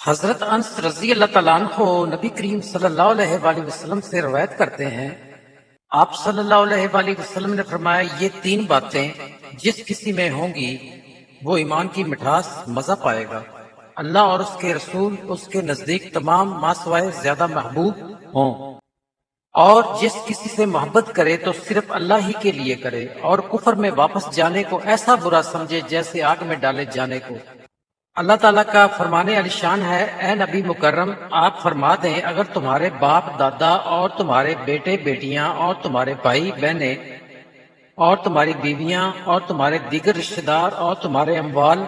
حضرت انس رضی اللہ تعالیٰ عنہ نبی کریم صلی اللہ علیہ وآلہ وسلم سے روایت کرتے ہیں، آپ صلی اللہ علیہ وآلہ وسلم نے فرمایا، یہ تین باتیں جس کسی میں ہوں گی وہ ایمان کی مٹھاس مزہ پائے گا، اللہ اور اس کے رسول اس کے نزدیک تمام ماسوائے زیادہ محبوب ہوں، اور جس کسی سے محبت کرے تو صرف اللہ ہی کے لیے کرے، اور کفر میں واپس جانے کو ایسا برا سمجھے جیسے آگ میں ڈالے جانے کو۔ اللہ تعالیٰ کا فرمانے علی شان ہے، اے نبی مکرم، آپ فرما دیں اگر تمہارے باپ دادا اور تمہارے بیٹے بیٹیاں اور تمہارے بھائی بہنیں اور تمہاری بیویاں اور تمہارے دیگر رشتہ دار اور تمہارے اموال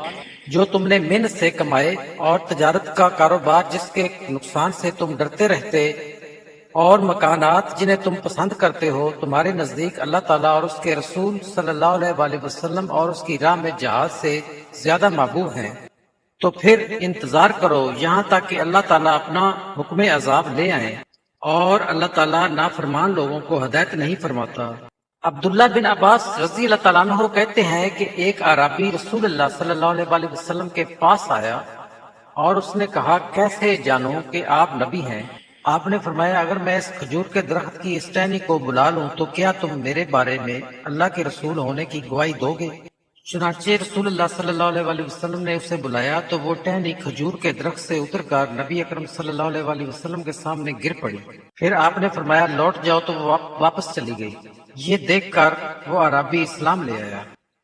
جو تم نے محنت سے کمائے اور تجارت کا کاروبار جس کے نقصان سے تم ڈرتے رہتے اور مکانات جنہیں تم پسند کرتے ہو تمہارے نزدیک اللہ تعالیٰ اور اس کے رسول صلی اللہ علیہ وآلہ وسلم اور اس کی راہ میں جہاد سے زیادہ محبوب ہیں، تو پھر انتظار کرو یہاں تک کہ اللہ تعالیٰ اپنا حکم عذاب لے آئیں، اور اللہ تعالیٰ نافرمان لوگوں کو ہدایت نہیں فرماتا۔ عبداللہ بن عباس رضی اللہ تعالیٰ عنہ کہتے ہیں کہ ایک اعرابی رسول اللہ صلی اللہ علیہ وآلہ وسلم کے پاس آیا اور اس نے کہا، کیسے جانوں کہ آپ نبی ہیں؟ آپ نے فرمایا، اگر میں اس کھجور کے درخت کی اس ٹہنی کو بلا لوں تو کیا تم میرے بارے میں اللہ کے رسول ہونے کی گواہی دو گے؟ چنانچہ رسول اللہ صلی اللہ علیہ وآلہ وسلم نے اسے بلایا تو وہ ٹہنی کھجور کے درخت سے اتر کر نبی اکرم صلی اللہ علیہ وآلہ وسلم کے سامنے گر پڑی۔ پھر آپ نے فرمایا، لوٹ جاؤ، تو وہ واپس چلی گئی۔ یہ دیکھ کر وہ عربی اسلام لے آیا۔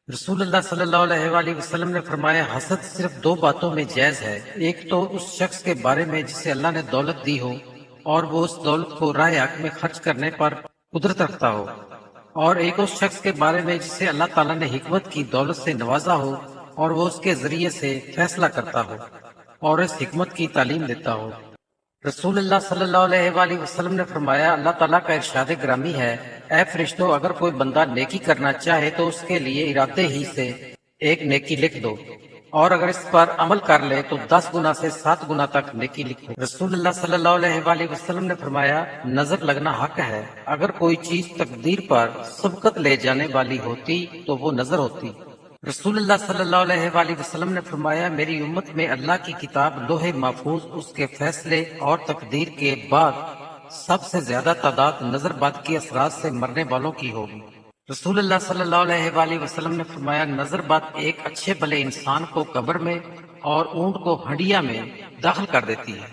رسول اللہ صلی اللہ علیہ وآلہ وسلم نے فرمایا، حسد صرف دو باتوں میں جائز ہے، ایک تو اس شخص کے بارے میں جسے اللہ نے دولت دی ہو اور وہ اس دولت کو راہ حق میں خرچ کرنے پر قدرت رکھتا ہو، اور ایک اس شخص کے بارے میں جسے اللہ تعالیٰ نے حکمت کی دولت سے نوازا ہو اور وہ اس کے ذریعے سے فیصلہ کرتا ہو اور اس حکمت کی تعلیم دیتا ہو۔ رسول اللہ صلی اللہ علیہ وآلہ وسلم نے فرمایا، اللہ تعالیٰ کا ارشاد گرامی ہے، اے فرشتوں، اگر کوئی بندہ نیکی کرنا چاہے تو اس کے لیے ارادے ہی سے ایک نیکی لکھ دو، اور اگر اس پر عمل کر لے تو 10 گنا سے 7 گنا تک نیکی لکھو۔ رسول اللہ صلی اللہ علیہ وآلہ وسلم نے فرمایا، نظر لگنا حق ہے، اگر کوئی چیز تقدیر پر سبقت لے جانے والی ہوتی تو وہ نظر ہوتی۔ رسول اللہ صلی اللہ علیہ وآلہ وسلم نے فرمایا، میری امت میں اللہ کی کتاب لوح محفوظ اس کے فیصلے اور تقدیر کے بعد سب سے زیادہ تعداد نظر بد کے اثرات سے مرنے والوں کی ہوگی۔ رسول اللہ صلی اللہ علیہ وآلہ وسلم نے فرمایا، نظر بد ایک اچھے بھلے انسان کو قبر میں اور اونٹ کو ہنڈیا میں داخل کر دیتی ہے۔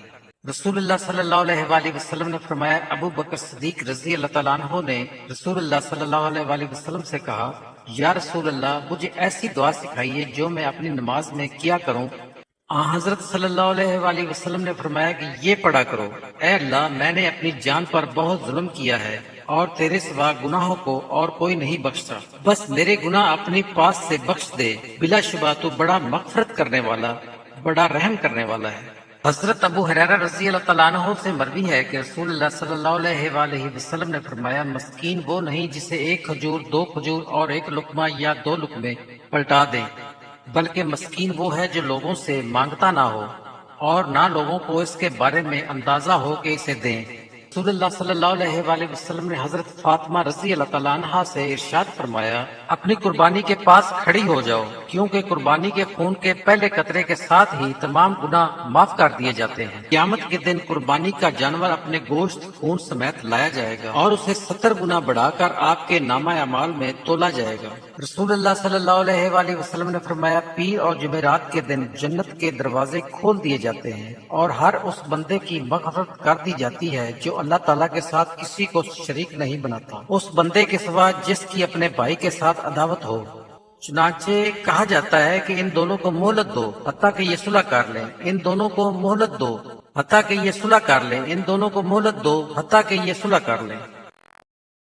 رسول اللہ صلی اللہ علیہ وآلہ وسلم نے فرمایا، ابو بکر صدیق رضی اللہ تعالیٰ عنہ نے رسول اللہ صلی اللہ علیہ وآلہ وسلم سے کہا، یا رسول اللہ، مجھے ایسی دعا سکھائیے جو میں اپنی نماز میں کیا کروں۔ حضرت صلی اللہ علیہ وآلہ وسلم نے فرمایا کہ یہ پڑھا کرو، اے اللہ، میں نے اپنی جان پر بہت ظلم کیا ہے اور تیرے سوا گناہوں کو اور کوئی نہیں بخشتا، بس میرے گناہ اپنی پاس سے بخش دے، بلا شبہ تو بڑا مغفرت کرنے والا، بڑا رحم کرنے والا ہے۔ حضرت ابو ہریرہ رضی اللہ تعالیٰ عنہ سے مروی ہے کہ رسول اللہ صلی اللہ علیہ وآلہ وسلم نے فرمایا، مسکین وہ نہیں جسے ایک کھجور، 2 کھجور اور 1 لقمہ یا 2 لقمے پلٹا دے، بلکہ مسکین وہ ہے جو لوگوں سے مانگتا نہ ہو اور نہ لوگوں کو اس کے بارے میں اندازہ ہو کہ اسے دیں۔ رسول اللہ صلی اللہ علیہ وآلہ وسلم نے حضرت فاطمہ رضی اللہ تعالیٰ عنہا سے ارشاد فرمایا، اپنی قربانی کے پاس کھڑی ہو جاؤ، کیونکہ قربانی کے خون کے پہلے قطرے کے ساتھ ہی تمام گناہ معاف کر دیے جاتے ہیں۔ قیامت کے دن قربانی کا جانور اپنے گوشت خون سمیت لایا جائے گا اور اسے 70 گنا بڑھا کر آپ کے نامہ اعمال میں تولا جائے گا۔ رسول اللہ صلی اللہ علیہ وآلہ وسلم نے فرمایا، پیر اور جمعرات کے دن جنت کے دروازے کھول دیے جاتے ہیں اور ہر اس بندے کی مغفرت کر دی جاتی ہے جو اللہ تعالیٰ کے ساتھ کسی کو شریک نہیں بناتا، اس بندے کے سوا جس کی اپنے بھائی کے ساتھ عداوت ہو۔ چنانچہ کہا جاتا ہے کہ ان دونوں کو مہلت دو حتیٰ کہ یہ صلح کر لیں، ان دونوں کو مہلت دو حتیٰ کہ یہ صلح کر لیں، ان دونوں کو مہلت دو حتیٰ کہ یہ صلح کر لیں۔